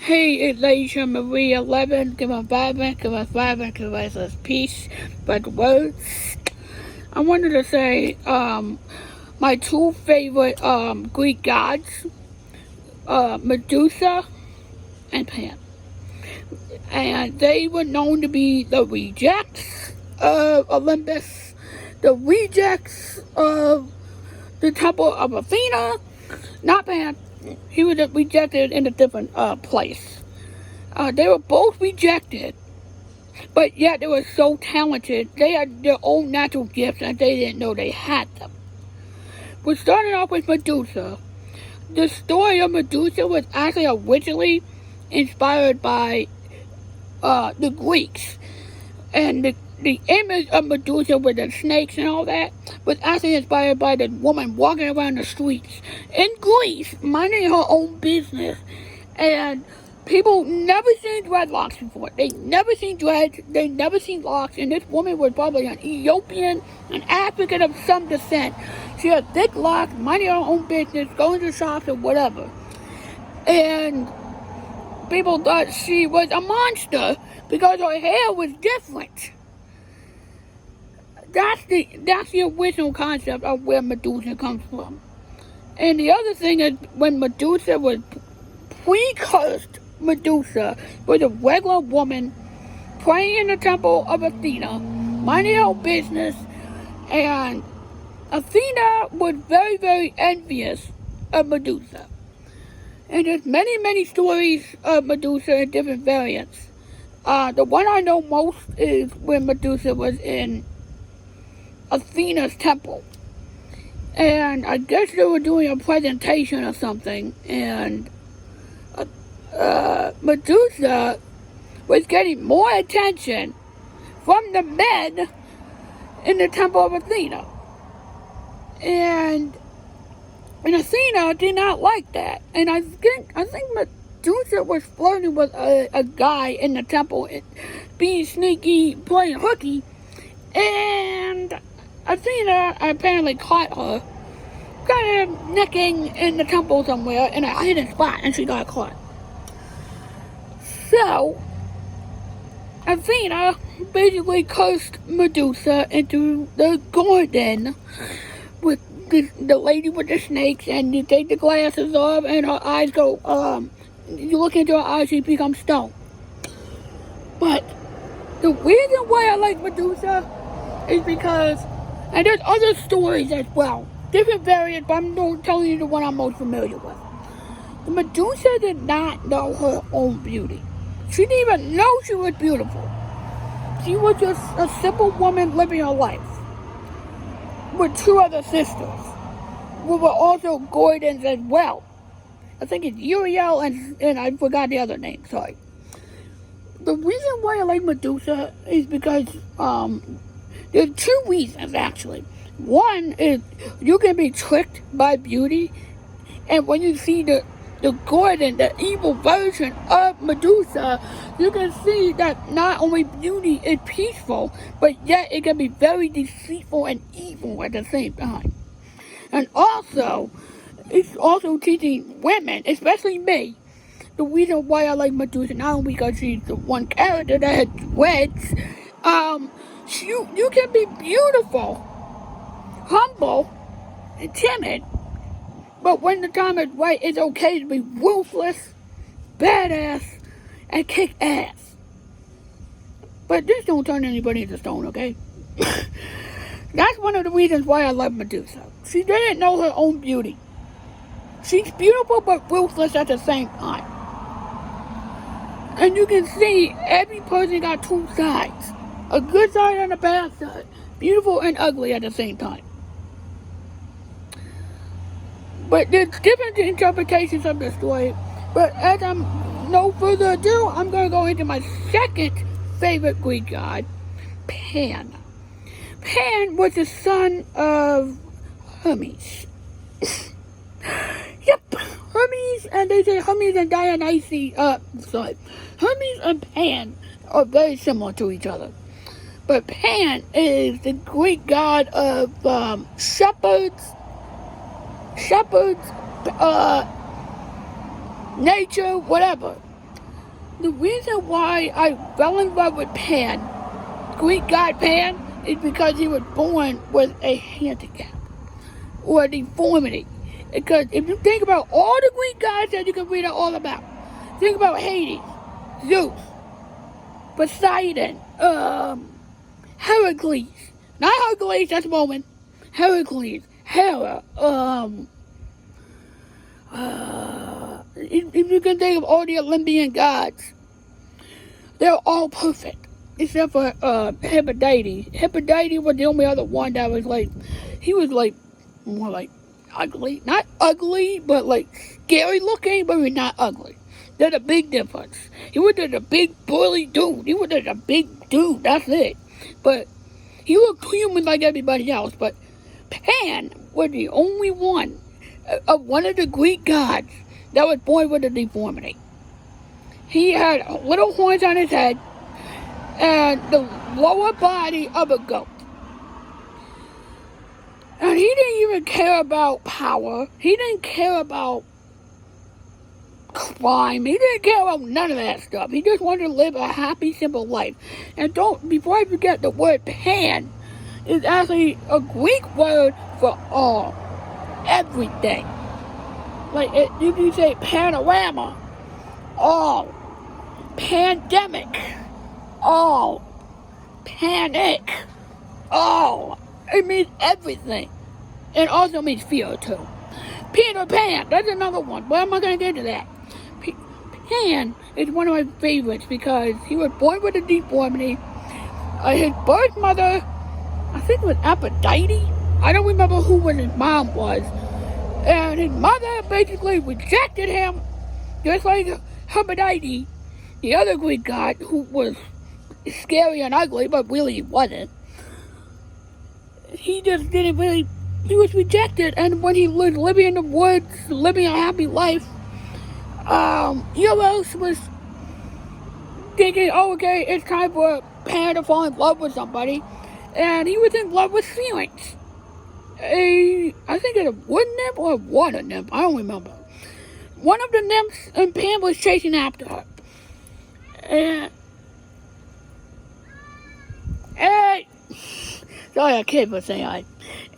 Hey, it's Asia Marie 11, give us vibrant, give us vibrant, give us peace, but the words. I wanted to say, my two favorite, Greek gods, Medusa and Pan. And they were known to be the rejects of Olympus, the rejects of the temple of Athena, not Pan. He was rejected in a different place. They were both rejected, but yet they were so talented. They had their own natural gifts and they didn't know they had them. We started off with Medusa. The story of Medusa was actually originally inspired by the Greeks. And the image of Medusa with the snakes and all that was actually inspired by the woman walking around the streets in Greece, minding her own business. And people never seen dreadlocks before. They never seen dreads. They never seen locks. And this woman was probably an Ethiopian, an African of some descent. She had thick locks, minding her own business, going to shops or whatever. And people thought she was a monster because her hair was different. That's the original concept of where Medusa comes from. And the other thing is, when Medusa was pre-cursed, Medusa was a regular woman praying in the temple of Athena, minding her business, and Athena was very, very envious of Medusa. And there's many, many stories of Medusa in different variants. The one I know most is when Medusa was in Athena's temple. And I guess they were doing a presentation or something, and Medusa was getting more attention from the men in the temple of Athena. And Athena did not like that. And I think Medusa was flirting with a guy in the temple, being sneaky, playing hooky, and Athena apparently caught her, got her necking in the temple somewhere in a hidden spot, and she got caught. So, Athena basically cursed Medusa into the garden with the lady with the snakes, and you take the glasses off and her eyes go, you look into her eyes, she becomes stone. But the reason why I like Medusa is because, and there's other stories as well, different variants, but I'm telling you the one I'm most familiar with. Medusa did not know her own beauty. She didn't even know she was beautiful. She was just a simple woman living her life with two other sisters, who were also Gordons as well. I think it's Uriel and I forgot the other name, sorry. The reason why I like Medusa is because there's two reasons, actually. One is you can be tricked by beauty, and when you see the Gordon, the evil version of Medusa, you can see that not only beauty is peaceful, but yet it can be very deceitful and evil at the same time. And also, it's also teaching women, especially me, the reason why I like Medusa, not only because she's the one character that has dreads, you can be beautiful, humble, and timid, but when the time is right, it's okay to be ruthless, badass, and kick ass. But just don't turn anybody into stone, okay? That's one of the reasons why I love Medusa. She didn't know her own beauty. She's beautiful but ruthless at the same time. And you can see every person got two sides. A good side and a bad side. Beautiful and ugly at the same time. But there's different interpretations of the story. But as I'm no further ado, I'm going to go into my second favorite Greek god, Pan. Pan was the son of Hermes. Yep, Hermes, and they say Hermes and Dionysus, Hermes and Pan are very similar to each other. But Pan is the Greek god of shepherds, nature, whatever. The reason why I fell in love with Pan, Greek god Pan, is because he was born with a handicap or a deformity. Because if you think about all the Greek gods that you can read all about, think about Hades, Zeus, Poseidon, Heracles. Not Hercules, that's Roman. Heracles, Hera, if you can think of all the Olympian gods, they're all perfect. Except for Hephaestus. Hephaestus was the only other one that was like, he was like, more like ugly. Not ugly, but like scary looking, but he's not ugly. There's a big difference. He was just a big burly dude. He was just a big dude, that's it. But he looked human like everybody else, but Pan was the only one of one of the Greek gods that was born with a deformity. He had little horns on his head and the lower body of a goat. And he didn't even care about power. He didn't care about crime. He didn't care about none of that stuff. He just wanted to live a happy, simple life. And before I forget, the word Pan is actually a Greek word for all. Everything. Like, you can say panorama, all. Pandemic, all. Panic, all. It means everything. It also means fear, too. Peter Pan, that's another one, but I'm not going to get into that. Pan is one of my favorites because he was born with a deformity. His birth mother, I think it was Aphrodite. I don't remember who his mom was. And his mother basically rejected him, just like Aphrodite, the other Greek god, who was scary and ugly, but really he wasn't. He just didn't really, he was rejected, and when he was living in the woods, living a happy life, Eros was thinking, oh, okay, it's time for Pan to fall in love with somebody, and he was in love with Felix. I think it's a wood nymph or a water nymph, I don't remember. One of the nymphs, and Pan was chasing after her. And sorry, I can't even say I.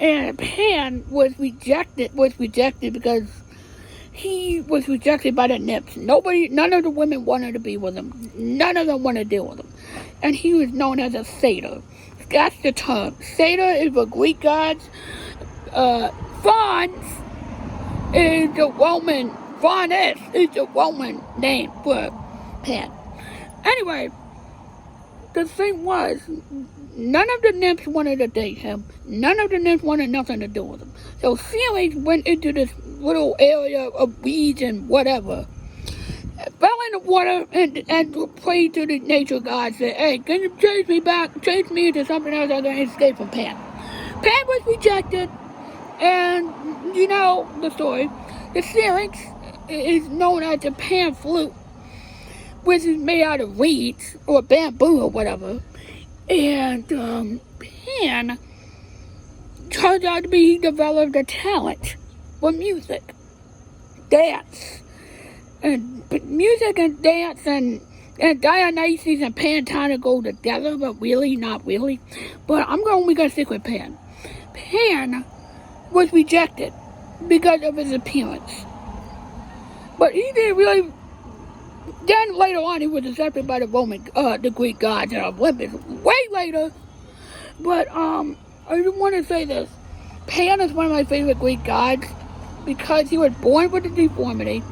And Pan was rejected because he was rejected by the nymphs. None of the women wanted to be with him. None of them wanted to deal with him. And he was known as a satyr. That's the term. Satyr is for Greek gods. Fauns is the Roman. Faunus is the Roman name for Pan. Anyway, the thing was, none of the nymphs wanted to date him. None of the nymphs wanted nothing to do with him. So Felix went into this little area of weeds and whatever, fell in the water and prayed to the nature gods, said, hey, can you change me into something else other than escape from Pan? Pan was rejected, and you know the story. The Syrinx is known as the Pan flute, which is made out of reeds or bamboo or whatever. And Pan turns out to be, he developed a talent for music, dance. And music and dance and Dionysus and Pan kind of go together, but really, not really. But I'm only going to stick with Pan. Pan was rejected because of his appearance. But he didn't really. Then later on, he was accepted by the Greek gods and Olympus way later. But I just want to say this: Pan is one of my favorite Greek gods because he was born with a deformity,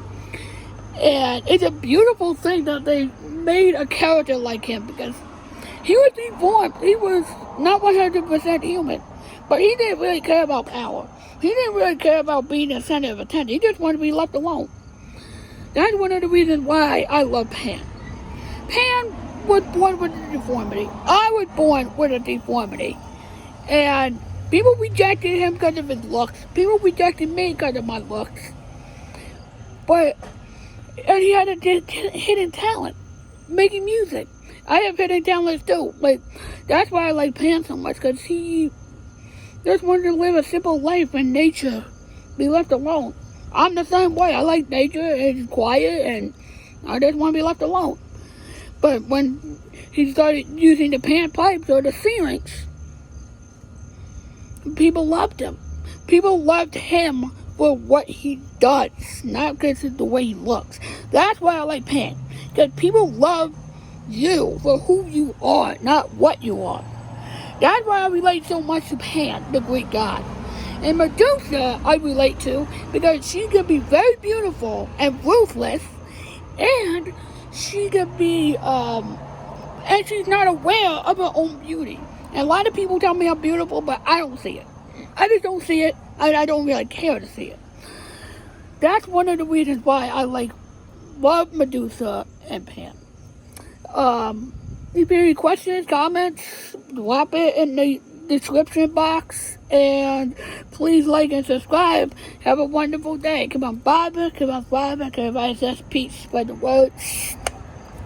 and it's a beautiful thing that they made a character like him because he was deformed. He was not 100% human, but he didn't really care about power. He didn't really care about being the center of attention. He just wanted to be left alone. That's one of the reasons why I love Pan. Pan was born with a deformity. I was born with a deformity. And people rejected him because of his looks. People rejected me because of my looks. And he had a hidden talent, making music. I have hidden talents too. Like, that's why I like Pan so much, because he just wanted to live a simple life in nature, be left alone. I'm the same way. I like nature, it's quiet, and I just want to be left alone. But when he started using the panpipes or the pharynx, people loved him. People loved him for what he does, not because of the way he looks. That's why I like Pan. Because people love you for who you are, not what you are. That's why I relate so much to Pan, the Greek god. And Medusa, I relate to because she can be very beautiful and ruthless, and she can be, and she's not aware of her own beauty. And a lot of people tell me I'm beautiful, but I don't see it. I just don't see it, and I don't really care to see it. That's one of the reasons why I love Medusa and Pan. If you have any questions, comments, drop it in the description box, and please like and subscribe. Have a wonderful day. Come on, Father, come on, Father, everybody says peace, spread the word.